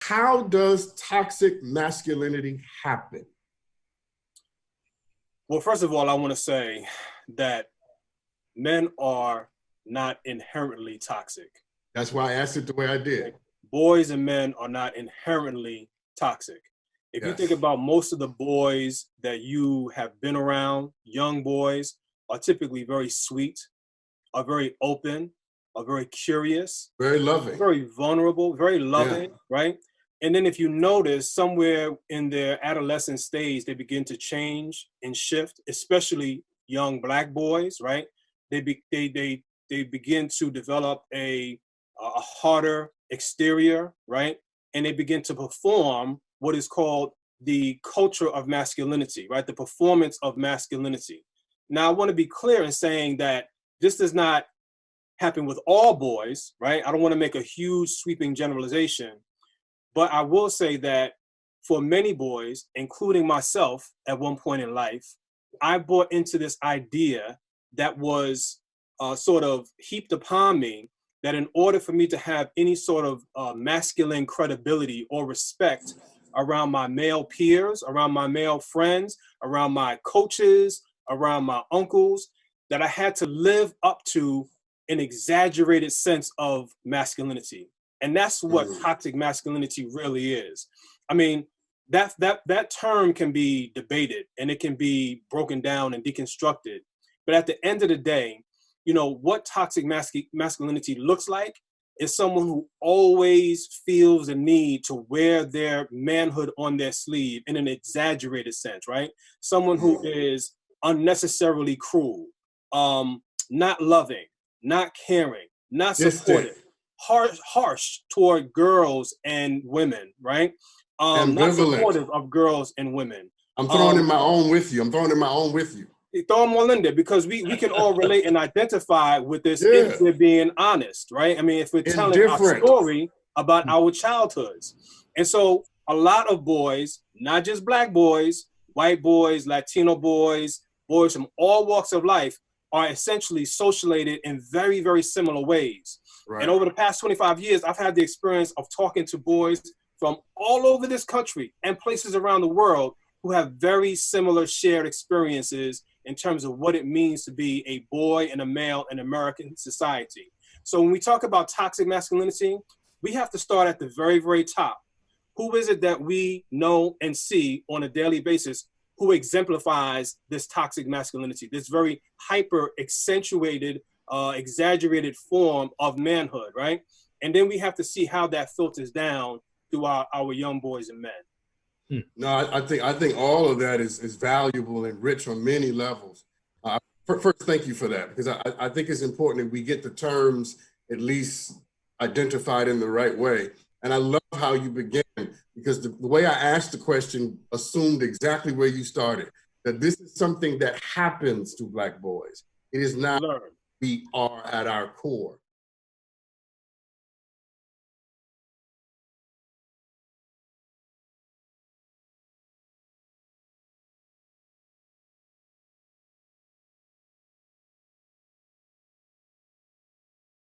how does toxic masculinity happen? Well, first of all, I want to say that men are not inherently toxic. That's why I asked it the way I did. Boys and men are not inherently toxic. If you think about most of the boys that you have been around, young boys are typically very sweet, are very open, are very curious, very loving, very vulnerable, very loving, right? And then if you notice somewhere in their adolescent stage, they begin to change and shift, especially young Black boys, right? They begin to develop a harder exterior, right? And they begin to perform what is called the culture of masculinity, right? The performance of masculinity. Now, I want to be clear in saying that this does not happen with all boys, right? I don't want to make a huge sweeping generalization, but I will say that for many boys, including myself at one point in life, I bought into this idea that was sort of heaped upon me, that in order for me to have any sort of masculine credibility or respect around my male peers, around my male friends, around my coaches, around my uncles, that I had to live up to an exaggerated sense of masculinity. And that's what toxic masculinity really is. I mean, that term can be debated and it can be broken down and deconstructed. But at the end of the day, you know, what toxic masculinity looks like is someone who always feels the need to wear their manhood on their sleeve in an exaggerated sense, right? Someone who is unnecessarily cruel, not loving, not caring, not supportive, harsh toward girls and women, right? Not supportive of girls and women. I'm throwing in my own with you. I'm throwing in my own with you. Throw them all in there because we can all relate and identify with this if we're being honest, right? I mean, if we're telling our story about our childhoods. And so a lot of boys, not just Black boys, white boys, Latino boys, boys from all walks of life are essentially socialized in very, very similar ways. Right. And over the past 25 years, I've had the experience of talking to boys from all over this country and places around the world who have very similar shared experiences in terms of what it means to be a boy and a male in American society. So when we talk about toxic masculinity, we have to start at the very, very top. Who is it that we know and see on a daily basis who exemplifies this toxic masculinity, this very hyper accentuated, exaggerated form of manhood, right? And then we have to see how that filters down through our young boys and men. No, I think all of that is valuable and rich on many levels. First, thank you for that, because I think it's important that we get the terms at least identified in the right way. And I love how you began, because the way I asked the question assumed exactly where you started, that this is something that happens to Black boys. It is not we are at our core.